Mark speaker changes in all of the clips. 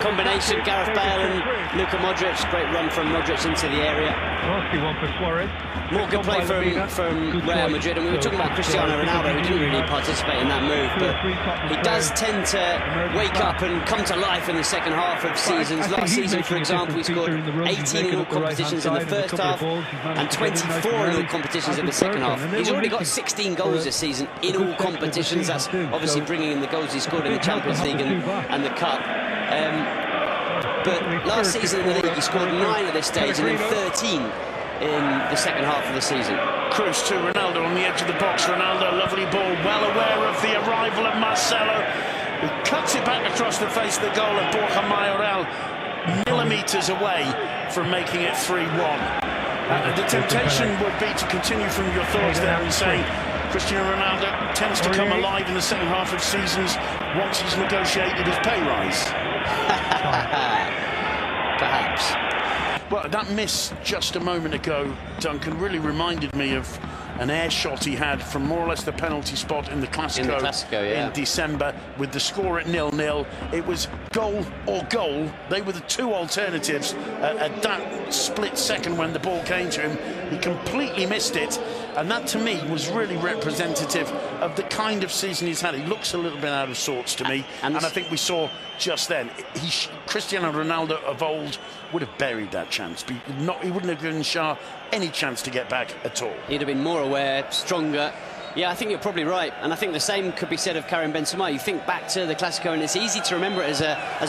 Speaker 1: Combination, Gareth Bale and Luka Modric. Great run from Modric into the area. More good play from Real Madrid, and we were talking about Cristiano Ronaldo, who didn't really participate in that move, but he does tend to wake up and come to life in the second half of seasons. Last season, for example, he scored 18 in all competitions in the first half and 24 in all competitions in the second half. He's already got 16 goals this season in all competitions. That's obviously bringing in the goals he scored in the Champions League and the Cup. But last season in the league, he scored 9 at this stage and then 13 in the second half of the season.
Speaker 2: Cruz to Ronaldo on the edge of the box. Ronaldo, lovely ball, well aware of the arrival of Marcelo, who cuts it back across the face of the goal of Borja Mayoral, millimetres away from making it 3-1. The temptation would be to continue from your thoughts there and say Cristiano Ronaldo tends to come alive in the second half of seasons once he's negotiated his pay rise.
Speaker 1: Perhaps.
Speaker 2: Well, that miss just a moment ago, Duncan, really reminded me of an air shot he had from more or less the penalty spot in the Clásico, in December, with the score at 0-0. It was goal or goal. They were the two alternatives at that split second when the ball came to him. He completely missed it, and that to me was really representative of the kind of season he's had. He looks a little bit out of sorts to me, and I think we saw just then, Cristiano Ronaldo of old would have buried that chance. He wouldn't have given Shah any chance to get back at all.
Speaker 1: He'd have been more aware, stronger. Yeah, I think you're probably right, and I think the same could be said of Karim Benzema. You think back to the Clásico, and it's easy to remember it as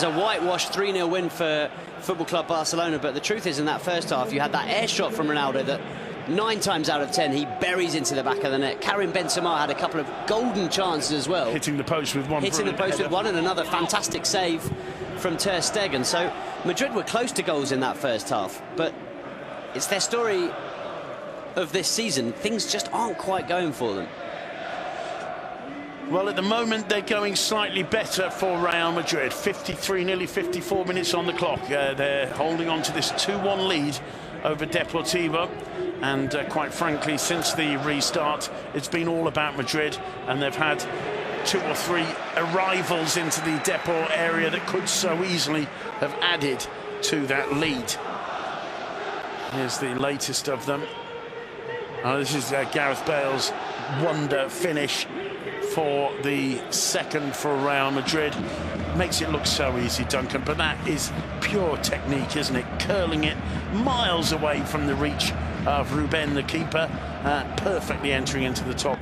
Speaker 1: a whitewashed 3-0 win for Football Club Barcelona, but the truth is, in that first half, you had that air shot from Ronaldo that 9 times out of 10 he buries into the back of the net. Karim Benzema had a couple of golden chances as well.
Speaker 2: Hitting the post with one.
Speaker 1: Hitting the post with one, and another fantastic save from Ter Stegen. So Madrid were close to goals in that first half, but it's their story of this season. Things just aren't quite going for them.
Speaker 2: Well, at the moment they're going slightly better for Real Madrid. 53, nearly 54 minutes on the clock. They're holding on to this 2-1 lead over Deportivo, and quite frankly, since the restart, it's been all about Madrid, and they've had 2 or 3 arrivals into the Depor area that could so easily have added to that lead. Here's the latest of them. This is Gareth Bale's wonder finish for the second for Real Madrid. Makes it look so easy, Duncan, but that is pure technique, isn't it? Curling it miles away from the reach of Ruben, the keeper, perfectly entering into the top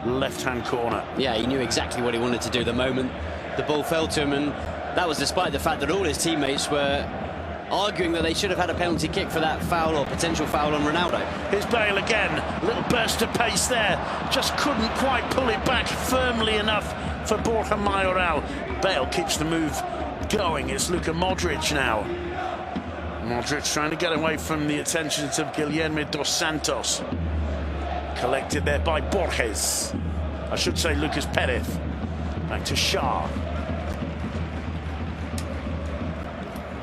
Speaker 2: left-hand corner.
Speaker 1: Yeah, he knew exactly what he wanted to do the moment the ball fell to him, and that was despite the fact that all his teammates were arguing that they should have had a penalty kick for that foul or potential foul on Ronaldo.
Speaker 2: Here's Bale again, little burst of pace there, just couldn't quite pull it back firmly enough for Borja Mayoral. Bale keeps the move going. It's Luka Modric now. Modric trying to get away from the attentions of Guilherme dos Santos. Collected there by Borges. I should say Lucas Perez. Back to Shah.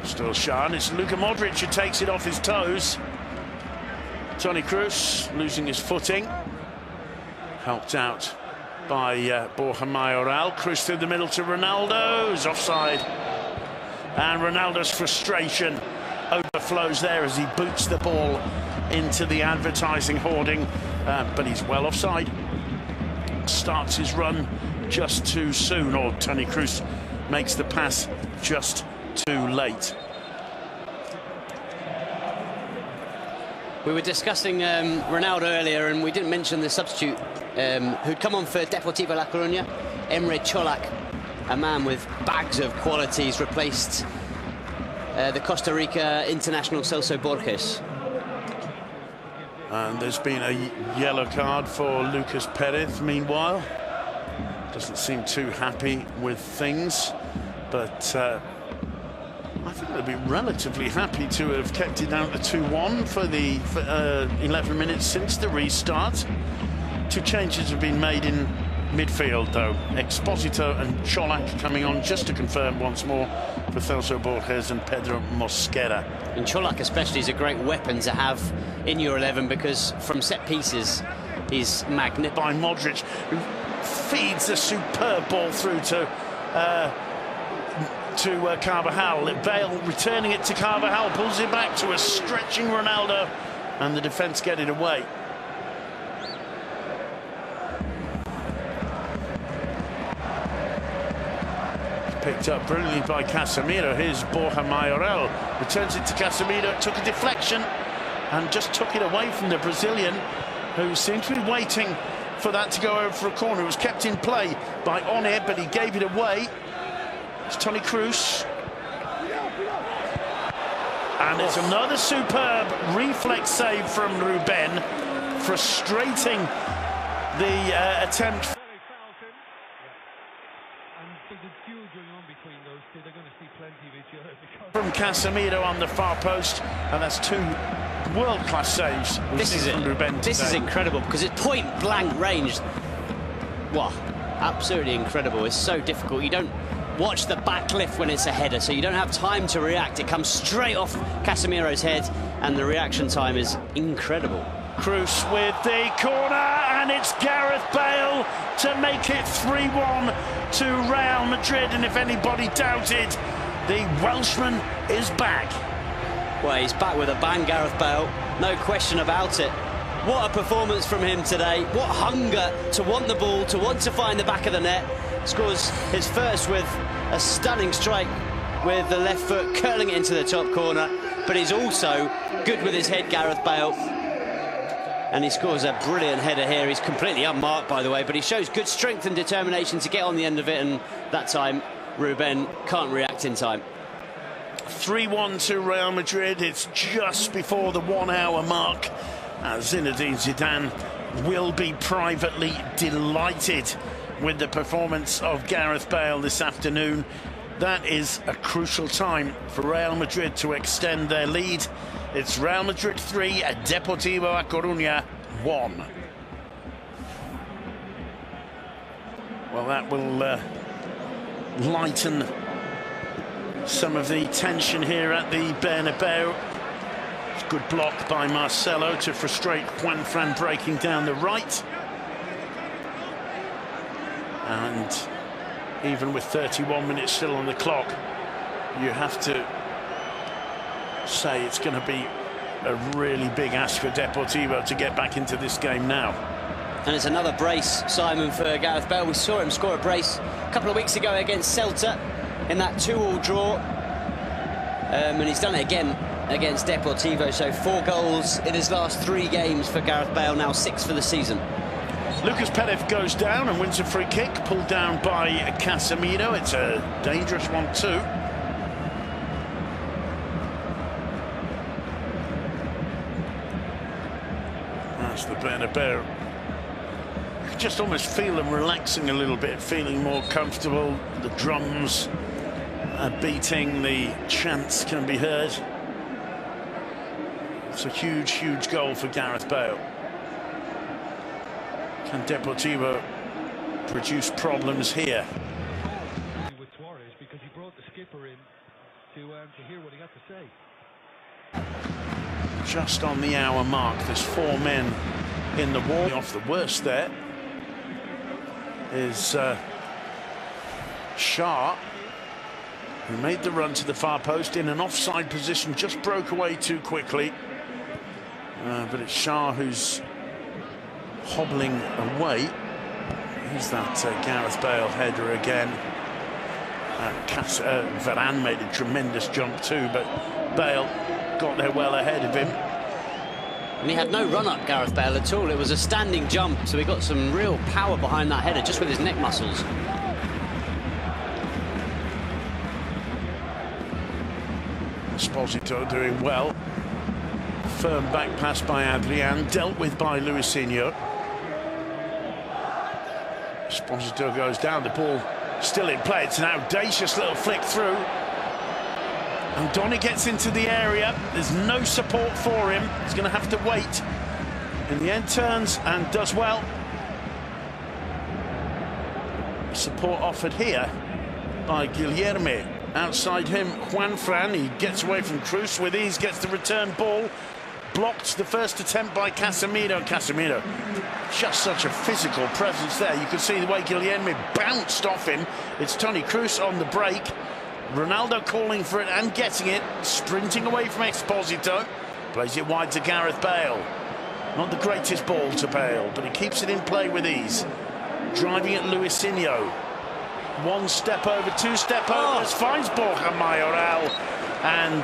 Speaker 2: Still Shah, and it's Luka Modric who takes it off his toes. Toni Kroos losing his footing. Helped out by Borja Mayoral. Kroos through the middle to Ronaldo's offside. And Ronaldo's frustration overflows there as he boots the ball into the advertising hoarding, but he's well offside. Starts his run just too soon, or Toni Kroos makes the pass just too late.
Speaker 1: We were discussing Ronaldo earlier, and we didn't mention the substitute who'd come on for Deportivo La Coruña, Emre Cholak, a man with bags of qualities, replaced the Costa Rica international Celso Borges.
Speaker 2: And there's been a yellow card for Lucas Perez, meanwhile. Doesn't seem too happy with things, but I think they'll be relatively happy to have kept it down to 2-1 for the 11 minutes since the restart. 2 changes have been made in midfield, though. Exposito and Cholak coming on just to confirm once more for Celso Borges and Pedro Mosquera.
Speaker 1: And Cholak especially is a great weapon to have in your 11, because from set pieces he's magnificent.
Speaker 2: By Modric, who feeds a superb ball through to to Carvajal. Bale returning it to Carvajal, pulls it back to a stretching Ronaldo, and the defence get it away. Picked up brilliantly by Casemiro. Here's Borja Mayoral, returns it to Casemiro, took a deflection and just took it away from the Brazilian, who seemed to be waiting for that to go over for a corner. It was kept in play by One, but he gave it away. It's Toni Kroos. And it's another superb reflex save from Ruben, frustrating the attempt. From Casemiro on the far post, and that's two world-class saves.
Speaker 1: This is it.
Speaker 2: Ruben
Speaker 1: this is incredible because it's point-blank range. Wow, absolutely incredible. It's so difficult. You don't watch the back lift when it's a header, so you don't have time to react. It comes straight off Casemiro's head, and the reaction time is incredible.
Speaker 2: Kroos with the corner, and it's Gareth Bale to make it 3-1 to Real Madrid. And if anybody doubted, the Welshman is back.
Speaker 1: Well, he's back with a bang, Gareth Bale. No question about it. What a performance from him today. What hunger to want the ball, to want to find the back of the net. Scores his first with a stunning strike with the left foot, curling it into the top corner. But he's also good with his head, Gareth Bale. And he scores a brilliant header here. He's completely unmarked, by the way, but he shows good strength and determination to get on the end of it, and that time Ruben can't react in time.
Speaker 2: 3-1 to Real Madrid. It's just before the 1 hour mark. Zinedine Zidane will be privately delighted with the performance of Gareth Bale this afternoon. That is a crucial time for Real Madrid to extend their lead. It's Real Madrid 3, Deportivo A Coruña 1. Well, that will lighten some of the tension here at the Bernabeu. It's a good block by Marcelo to frustrate Juanfran breaking down the right. And even with 31 minutes still on the clock, you have to say it's going to be a really big ask for Deportivo to get back into this game now.
Speaker 1: And it's another brace, Simon, for Gareth Bale. We saw him score a brace a couple of weeks ago against Celta in that 2-2 draw. And he's done it again against Deportivo. So 4 goals in his last 3 games for Gareth Bale, now 6 for the season.
Speaker 2: Lucas Perez goes down and wins a free kick, pulled down by Casemiro. It's a dangerous one too. That's the Bernabeu. You can just almost feel them relaxing a little bit, feeling more comfortable. The drums are beating, the chants can be heard. It's a huge, huge goal for Gareth Bale. Can Deportivo produce problems here?
Speaker 3: With Suarez, because he brought the skipper in to hear what he had to say.
Speaker 2: Just on the hour mark, there's 4 men in the wall. Off the worst there is Shah, who made the run to the far post in an offside position, just broke away too quickly. But it's Shah who's hobbling away. Here's that Gareth Bale header again. Varane made a tremendous jump too, but Bale got there well ahead of him.
Speaker 1: And he had no run-up, Gareth Bale, at all. It was a standing jump, so he got some real power behind that header, just with his neck muscles.
Speaker 2: Esposito doing well. Firm back pass by Adrian, dealt with by Luisinho. Esposito goes down, the ball still in play. It's an audacious little flick through. And Donny gets into the area. There's no support for him. He's going to have to wait. In the end, turns and does well. Support offered here by Guilherme. Outside him, Juanfran. He gets away from Kroos with ease, gets the return ball. Blocked the first attempt by Casemiro. Casemiro, just such a physical presence there. You can see the way Guilherme bounced off him. It's Toni Kroos on the break. Ronaldo calling for it and getting it, sprinting away from Exposito, plays it wide to Gareth Bale. Not the greatest ball to Bale, but he keeps it in play with ease. Driving at Luisinho. One step over, two step over, finds Borja Mayoral, and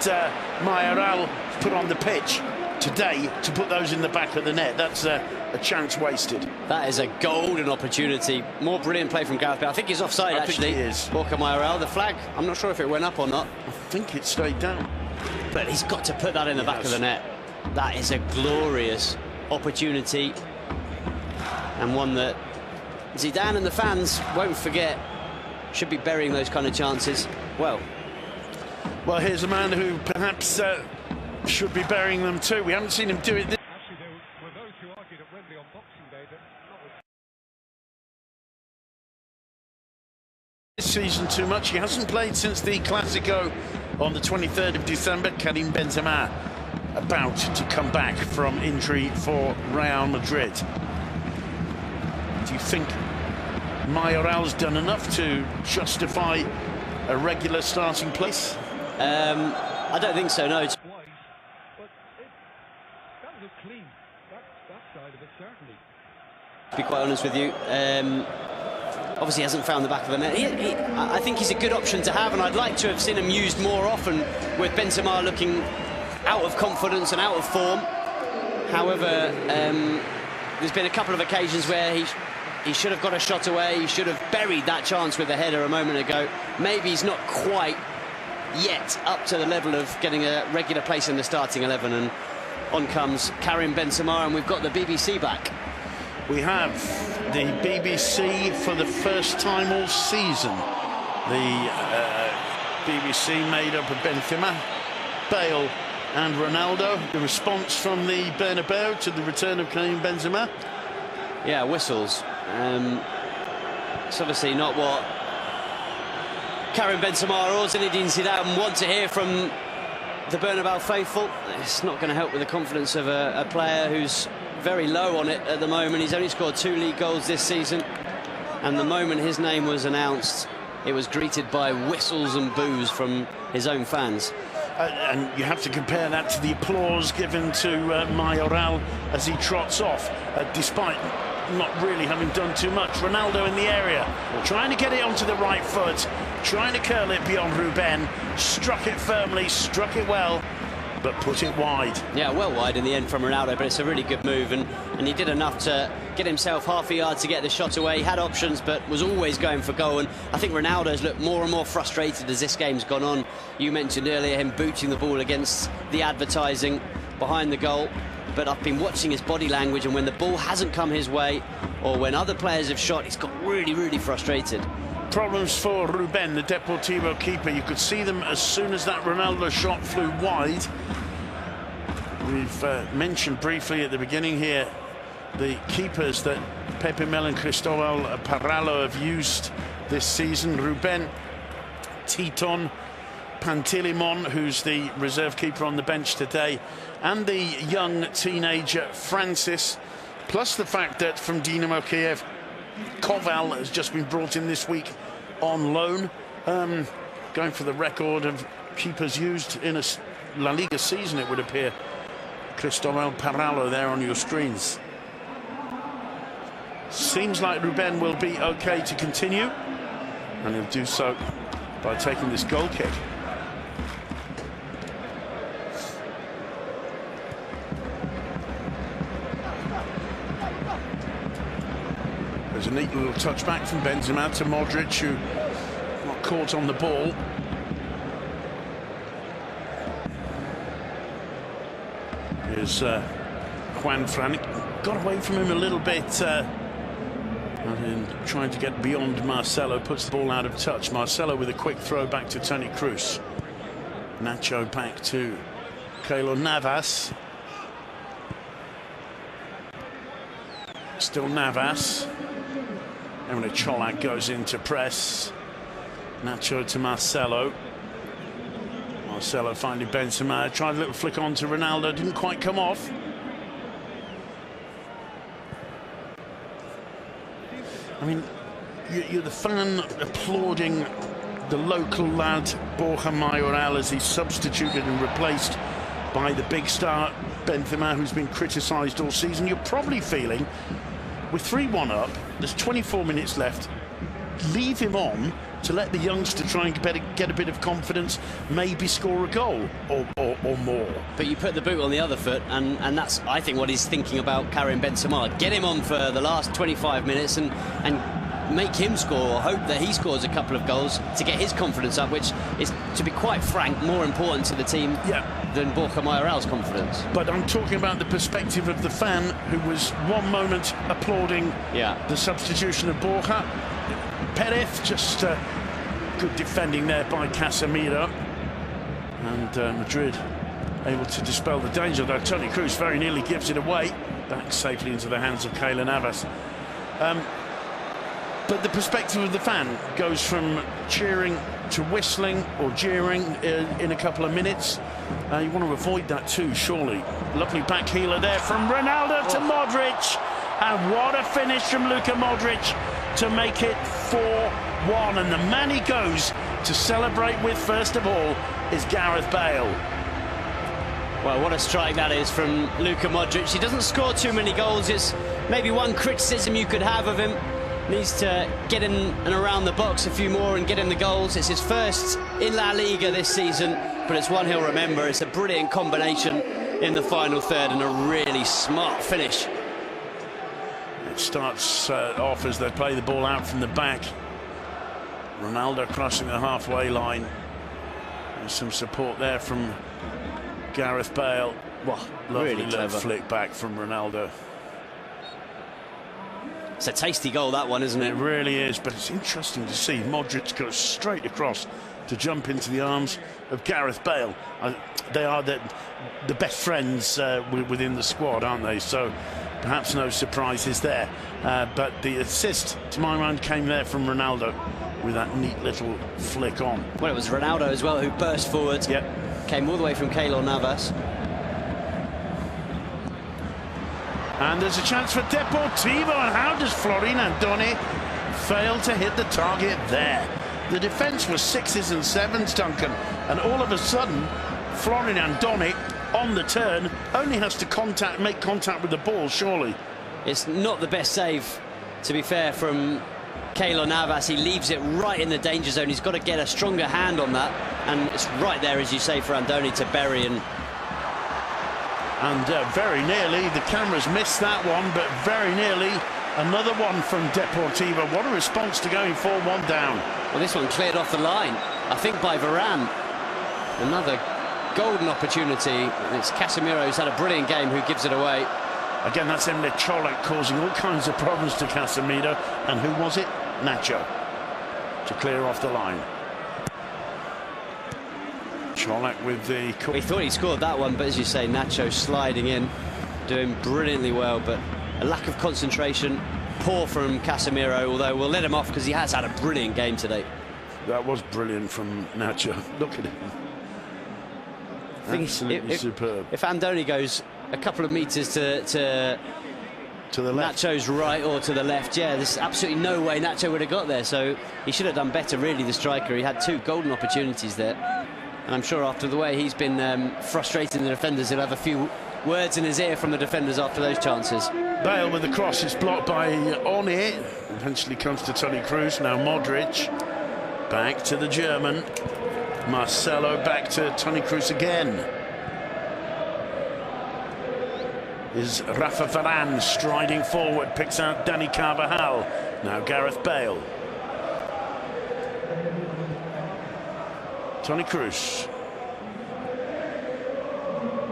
Speaker 2: Mayoral put on the pitch today to put those in the back of the net. That's a chance wasted.
Speaker 1: That is a golden opportunity. More brilliant play from Gareth Bale. I think he's offside, actually.
Speaker 2: I think he is.
Speaker 1: Borja Mayoral, the flag, I'm not sure if it went up or not.
Speaker 2: I think it stayed down.
Speaker 1: But he's got to put that in the back of the net. That is a glorious opportunity, and one that Zidane and the fans won't forget. Should be burying those kind of chances. Well,
Speaker 2: here's a man who perhaps should be burying them too. We haven't seen him do it.
Speaker 3: Actually, there were those who argued at Wembley on Boxing Day that
Speaker 2: This season too much. He hasn't played since the Clásico on the 23rd of December. Karim Benzema about to come back from injury for Real Madrid. Do you think Mayoral's done enough to justify a regular starting place?
Speaker 1: I don't think so, no.
Speaker 3: twice, but that was a clean. That side of it, certainly.
Speaker 1: To be quite honest with you, obviously hasn't found the back of the net. I think he's a good option to have, and I'd like to have seen him used more often, with Benzema looking out of confidence and out of form. However, there's been a couple of occasions where he should have got a shot away. He should have buried that chance with a header a moment ago. Maybe he's not quite yet up to the level of getting a regular place in the starting 11, and on comes Karim Benzema, and we've got the BBC back.
Speaker 2: We have the BBC for the first time all season. The BBC made up of Benzema, Bale and Ronaldo. The response from the Bernabeu to the return of Karim Benzema?
Speaker 1: Yeah, whistles. It's obviously not what Karim Benzema or Zinedine Zidane want to hear from the Bernabeu faithful. It's not going to help with the confidence of a player who's very low on it at the moment. He's only scored 2 league goals this season, and the moment his name was announced, it was greeted by whistles and boos from his own fans.
Speaker 2: And you have to compare that to the applause given to Mayoral as he trots off, despite not really having done too much. Ronaldo in the area, trying to get it onto the right foot, trying to curl it beyond Ruben, struck it firmly, struck it well, but put it wide. Yeah,
Speaker 1: well wide in the end from Ronaldo, but it's a really good move, and he did enough to get himself half a yard to get the shot away. He had options, but was always going for goal, and I think Ronaldo's looked more and more frustrated as this game's gone on. You mentioned earlier him booting the ball against the advertising behind the goal, but I've been watching his body language, and when the ball hasn't come his way, or when other players have shot, he's got really, really frustrated.
Speaker 2: Problems for Ruben, the Deportivo keeper. You could see them as soon as that Ronaldo shot flew wide. We've mentioned briefly at the beginning here the keepers that Pepe Mel and Cristobal Parralo have used this season. Ruben, Titon, Pantilimon, who's the reserve keeper on the bench today, and the young teenager Francis, plus the fact that from Dynamo Kiev, Koval has just been brought in this week on loan, going for the record of keepers used in a La Liga season, it would appear. Cristobal Parralo there on your screens. Seems like Ruben will be okay to continue, and he'll do so by taking this goal kick. There's a neat little touchback from Benzema to Modric, who got caught on the ball. Here's Juan Fran. Got away from him a little bit, and trying to get beyond Marcelo, puts the ball out of touch. Marcelo with a quick throw back to Toni Kroos. Nacho back to Keylor Navas. Still Navas. And when Cholak goes into press, Nacho to Marcelo. Marcelo finding Benzema, tried a little flick on to Ronaldo, didn't quite come off. I mean, you're the fan applauding the local lad, Borja Mayoral, as he's substituted and replaced by the big star, Benzema, who's been criticised all season. You're probably feeling, with 3-1 up, there's 24 minutes left, leave him on to let the youngster try and get a bit of confidence, maybe score a goal or more.
Speaker 1: But you put the boot on the other foot, and that's, I think, what he's thinking about Karim Benzema. Get him on for the last 25 minutes and make him score, or hope that he scores a couple of goals to get his confidence up, which is, to be quite frank, more important to the team than Borja Mayoral's confidence.
Speaker 2: But I'm talking about the perspective of the fan who was one moment applauding the substitution of Borja. Perez, just good defending there by Casemiro, and Madrid able to dispel the danger, though Toni Kroos very nearly gives it away, back safely into the hands of Keylor Navas. But the perspective of the fan goes from cheering to whistling or jeering in a couple of minutes. You want to avoid that too, surely. Lovely back healer there from Ronaldo to Modric, and what a finish from Luka Modric to make it 4-1. And the man he goes to celebrate with first of all is Gareth Bale.
Speaker 1: Well, what a strike that is from Luka Modric. He doesn't score too many goals. It's maybe one criticism you could have of him. Needs to get in and around the box a few more and get in the goals. It's his first in La Liga this season, but it's one he'll remember. It's a brilliant combination in the final third and a really smart finish.
Speaker 2: It starts off as they play the ball out from the back. Ronaldo crossing the halfway line. There's some support there from Gareth Bale.
Speaker 1: Wow,
Speaker 2: lovely
Speaker 1: really
Speaker 2: little
Speaker 1: clever
Speaker 2: flick back from Ronaldo.
Speaker 1: It's a tasty goal, that one, isn't it?
Speaker 2: It really is, but it's interesting to see Modric goes straight across to jump into the arms of Gareth Bale. They are the best friends within the squad, aren't they? So perhaps no surprises there. But the assist, to my mind, came there from Ronaldo with that neat little flick on.
Speaker 1: Well, it was Ronaldo as well who burst forward. Came all the way from Keylor Navas.
Speaker 2: And there's a chance for Deportivo, and how does Florin Andone fail to hit the target there? The defence was 6s and 7s, Duncan, and all of a sudden Florin Andone on the turn only has to make contact with the ball, surely.
Speaker 1: It's not the best save, to be fair, from Keylor Navas. He leaves it right in the danger zone. He's got to get a stronger hand on that, and it's right there, as you say, for Andone to bury.
Speaker 2: And very nearly, the cameras missed that one, but very nearly another one from Deportivo. What a response to going 4-1 down.
Speaker 1: Well, this one cleared off the line, I think, by Varane. Another golden opportunity. It's Casemiro, who's had a brilliant game, who gives it away. Again,
Speaker 2: that's Emre Çolak causing all kinds of problems to Casemiro. And who was it? Nacho, to clear off the line. Çolak with the...
Speaker 1: We thought he scored that one, but as you say, Nacho sliding in, doing brilliantly well, but a lack of concentration, poor from Casemiro, although we'll let him off because he has had a brilliant game today.
Speaker 2: That was brilliant from Nacho. Look at him. Absolutely superb.
Speaker 1: If Andone goes a couple of metres to
Speaker 2: the left,
Speaker 1: Nacho's right or to the left, there's absolutely no way Nacho would have got there, so he should have done better, really, the striker. He had 2 golden opportunities there. And I'm sure after the way he's been frustrating the defenders, he'll have a few words in his ear from the defenders after those chances.
Speaker 2: Bale with the cross is blocked by Oni. Eventually comes to Toni Kroos. Now Modric. Back to the German. Marcelo back to Toni Kroos again. Is Rafa Varane striding forward. Picks out Dani Carvajal. Now Gareth Bale. Toni Kroos.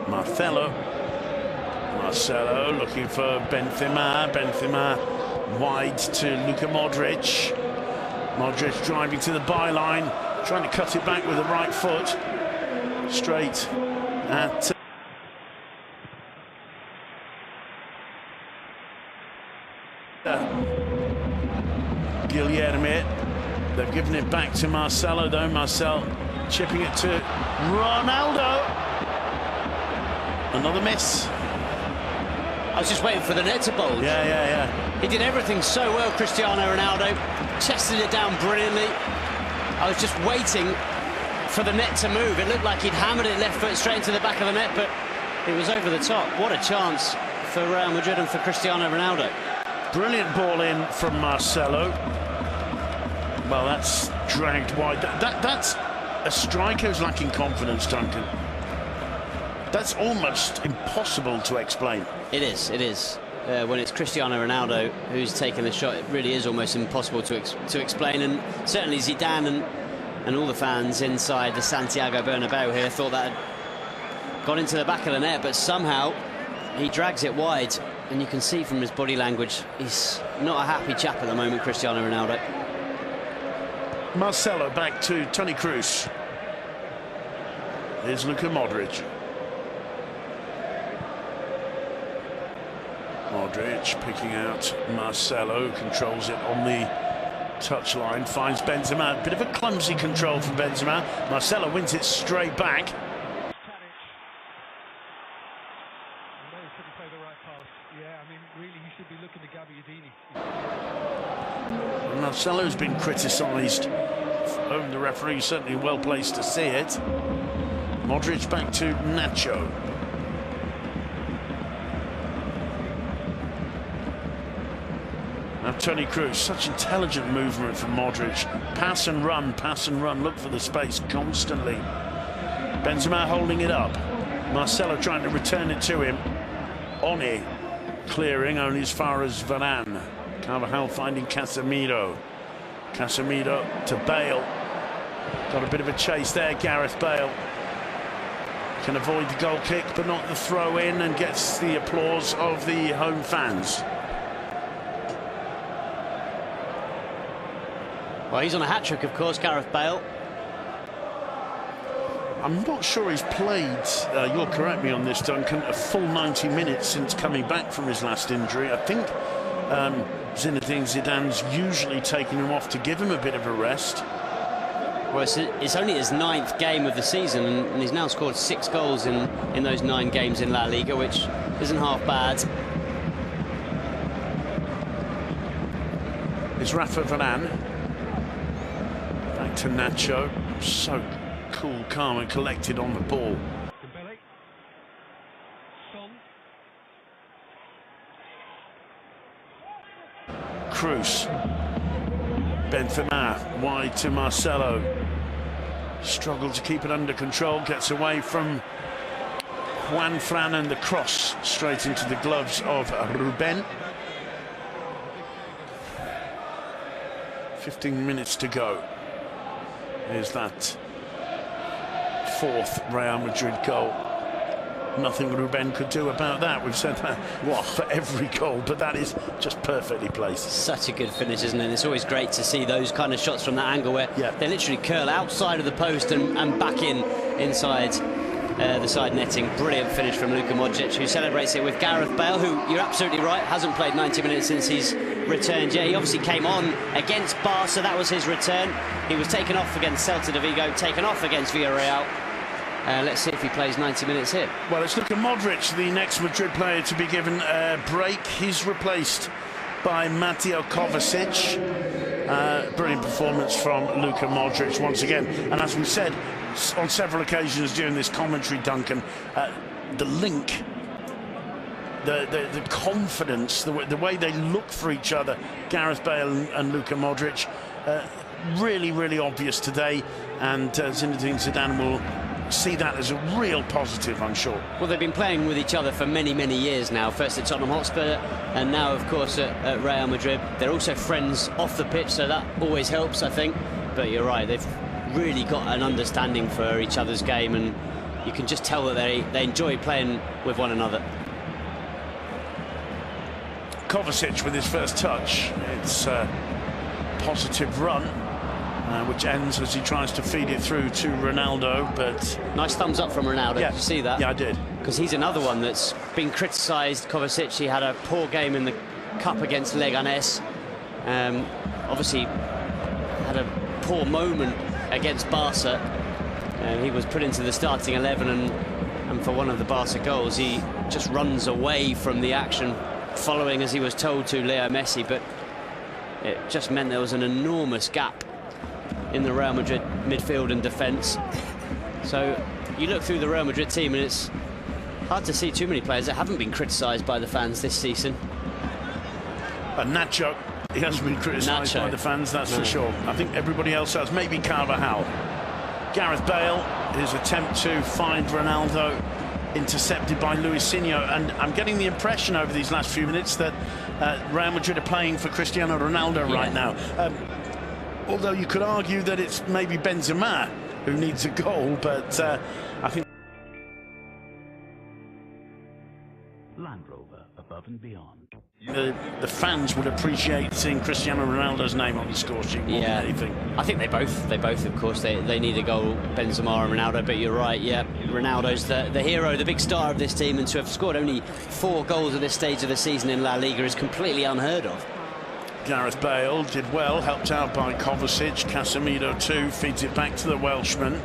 Speaker 2: Marcelo looking for Benzema. Benzema wide to Luka Modric. Modric driving to the byline, trying to cut it back with the right foot. Straight at... Guilherme. They've given it back to Marcelo, though. Marcel chipping it to Ronaldo. Another miss.
Speaker 1: I was just waiting for the net to bulge.
Speaker 2: Yeah.
Speaker 1: He did everything so well, Cristiano Ronaldo. Chested it down brilliantly. I was just waiting for the net to move. It looked like he'd hammered it left foot straight into the back of the net, but it was over the top. What a chance for Real Madrid and for Cristiano Ronaldo.
Speaker 2: Brilliant ball in from Marcelo. Well, that's dragged wide. That's a striker who's lacking confidence, Duncan. That's almost impossible to explain.
Speaker 1: It is. When it's Cristiano Ronaldo who's taking the shot, it really is almost impossible to explain. And certainly Zidane and all the fans inside the Santiago Bernabeu here thought that had gone into the back of the net, but somehow he drags it wide. And you can see from his body language, he's not a happy chap at the moment, Cristiano Ronaldo.
Speaker 2: Marcelo back to Toni Kroos. Here's Luka Modric. Modric picking out Marcelo, controls it on the touchline, finds Benzema. Bit of a clumsy control from Benzema. Marcelo wins it straight back. Marcelo's been criticised. The referee certainly well placed to see it. Modric back to Nacho. Now Toni Kroos, such intelligent movement from Modric. Pass and run, look for the space constantly. Benzema holding it up. Marcelo trying to return it to him. Oni clearing only as far as Varane. Carvajal finding Casemiro. Casemiro to Bale. Got a bit of a chase there, Gareth Bale. Can avoid the goal kick, but not the throw in, and gets the applause of the home fans.
Speaker 1: Well, he's on a hat-trick, of course, Gareth Bale.
Speaker 2: I'm not sure he's played, you'll correct me on this, Duncan, a full 90 minutes since coming back from his last injury. I think Zinedine Zidane's usually taking him off to give him a bit of a rest.
Speaker 1: Well, it's only his 9th game of the season, and he's now scored 6 goals in those 9 games in La Liga, which isn't half bad.
Speaker 2: It's Rafa Varane. Back to Nacho. So cool, calm and collected on the ball. Kroos. Benzema wide to Marcelo. Struggled to keep it under control. Gets away from Juan Fran, and the cross straight into the gloves of Ruben. 15 minutes to go. Here's that 4th Real Madrid goal. Nothing Ruben could do about that. We've said that for every goal, but that is just perfectly placed. Such
Speaker 1: a good finish, isn't it? It's always great to see those kind of shots from that angle where they literally curl outside of the post and back inside the side netting. Brilliant finish from Luka Modric, who celebrates it with Gareth Bale, who, you're absolutely right, hasn't played 90 minutes since he's returned. Yeah, he obviously came on against Barca, that was his return. He was taken off against Celta de Vigo, taken off against Villarreal. Let's see if he plays 90 minutes here. Well, it's Luka Modric, the next Madrid player to be given a break. He's replaced by Mateo Kovacic. Brilliant performance from Luka Modric once again. And as we said on several occasions during this commentary, Duncan, the link, the confidence, the way they look for each other, Gareth Bale and Luka Modric, really, really obvious today. And Zinedine Zidane will see that as a real positive, I'm sure. Well, they've been playing with each other for many, many years now. First at Tottenham Hotspur, and now, of course, at Real Madrid. They're also friends off the pitch, so that always helps, I think. But you're right, they've really got an understanding for each other's game, and you can just tell that they enjoy playing with one another. Kovacic with his first touch. It's a positive run. Which ends as he tries to feed it through to Ronaldo, but... Nice thumbs up from Ronaldo, did you see that? Yeah, I did. Because he's another one that's been criticised, Kovacic. He had a poor game in the Cup against Leganés. Obviously had a poor moment against Barca. He was put into the starting 11, and for one of the Barca goals, he just runs away from the action, following, as he was told to, Leo Messi, but it just meant there was an enormous gap in the Real Madrid midfield and defence. So you look through the Real Madrid team and it's hard to see too many players that haven't been criticised by the fans this season.
Speaker 2: And Nacho, he hasn't been criticised by the fans, that's for sure. I think everybody else has, maybe Carvajal. Gareth Bale, his attempt to find Ronaldo, intercepted by Luisinho, and I'm getting the impression over these last few minutes that Real Madrid are playing for Cristiano Ronaldo right now. Although you could argue that it's maybe Benzema who needs a goal, but I think
Speaker 4: Land Rover, above and beyond.
Speaker 2: The fans would appreciate seeing Cristiano Ronaldo's name on the score sheet more than anything.
Speaker 1: I think they both, of course, they need a goal, Benzema and Ronaldo, but you're right, yeah, Ronaldo's the hero, the big star of this team, and to have scored only 4 goals at this stage of the season in La Liga is completely unheard of.
Speaker 2: Gareth Bale did well, helped out by Kovacic. Casemiro too, feeds it back to the Welshman.